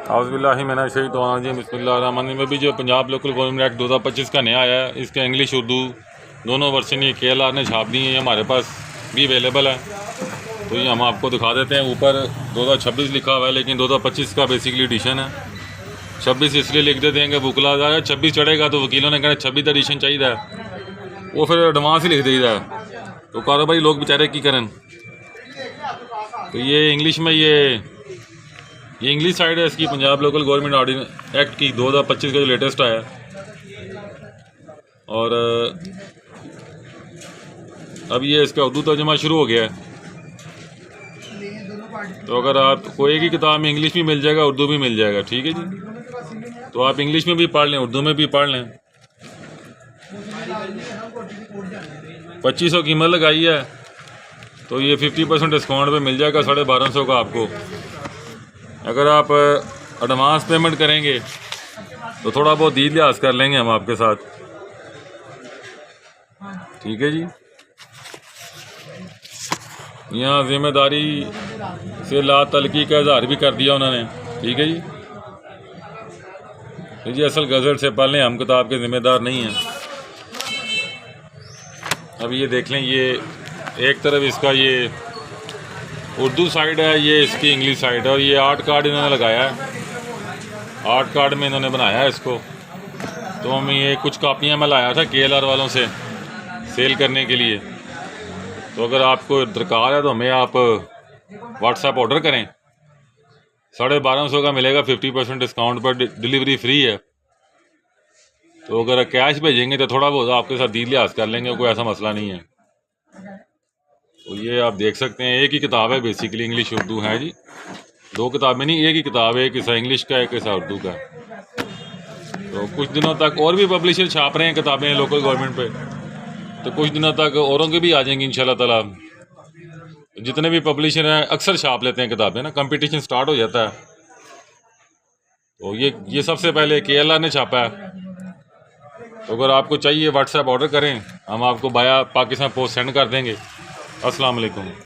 आउज़ुबिल्लाहि मिनश शैतानिर रजीम बिस्मिल्लाहिर्रहमानिर्रहीम। में भी जो पंजाब लोकल गवर्नमेंट एक्ट 2025 का नया आया है, इसके इंग्लिश उर्दू दोनों वर्जन ये KLR ने छाप दी है, ये हमारे पास भी अवेलेबल है। तो ये हम आपको दिखा देते हैं। ऊपर 2026 लिखा हुआ है, लेकिन 2025 का बेसिकली एडिशन है। 26 इसलिए लिख देते हैं कि बुकला जाए 26 चढ़ेगा तो वकीलों ने कहना 26 एडिशन चाहिए, वो फिर एडवांस ही लिख देता है। तो कारोबारी लोग बेचारे की करें। तो ये इंग्लिश में ये इंग्लिश साइड है इसकी, Punjab local government ordinance act की 2025 का जो लेटेस्ट आया। और अब ये इसका उर्दू तर्जुमा शुरू हो गया है। तो अगर आप कोई की किताब में इंग्लिश भी मिल जाएगा, उर्दू भी मिल जाएगा, ठीक है जी। तो आप इंग्लिश में भी पढ़ लें, उर्दू में भी पढ़ लें। 2500 कीमत लगाई है, तो ये 50% डिस्काउंट पे मिल जाएगा 1250 का आपको। अगर आप एडवांस पेमेंट करेंगे तो थोड़ा बहुत दी लिहाज कर लेंगे हम आपके साथ, ठीक है जी। यहाँ जिम्मेदारी से ला तलकी का इजहार भी कर दिया उन्होंने, ठीक है जी। तो जी असल गज़ट से पढ़ लें, हम किताब के ज़िम्मेदार नहीं हैं। अब ये देख लें, ये एक तरफ इसका ये उर्दू साइड है, ये इसकी इंग्लिश साइड है। और ये आर्ट कार्ड इन्होंने लगाया है, आर्ट कार्ड में इन्होंने बनाया है इसको। तो हम ये कुछ कापियाँ मैं लाया था KLR वालों से सेल करने के लिए। तो अगर आपको दरकार है तो हमें आप व्हाट्सएप ऑर्डर करें, 1250 का मिलेगा 50% डिस्काउंट पर, डिलीवरी फ्री है। तो अगर कैश भेजेंगे तो थोड़ा बहुत आपके साथ दी लिहाज कर लेंगे, कोई ऐसा मसला नहीं है। तो ये आप देख सकते हैं, एक ही किताब है बेसिकली, इंग्लिश उर्दू है जी। दो किताबें नहीं, एक ही किताब है, एक हिस्सा इंग्लिश का, एक हिस्सा उर्दू का। तो कुछ दिनों तक और भी पब्लिशर छाप रहे हैं किताबें लोकल गवर्नमेंट पे, तो कुछ दिनों तक औरों की भी आ जाएंगी इंशाल्लाह ताला। जितने भी पब्लिशर हैं अक्सर छाप लेते हैं किताबें ना, कंपटीशन स्टार्ट हो जाता है। तो ये सबसे पहले KLR ने छापा है। तो अगर आपको चाहिए व्हाट्सएप ऑर्डर करें, हम आपको बाया पाकिस्तान पोस्ट सेंड कर देंगे। अस्सलाम वालेकुम।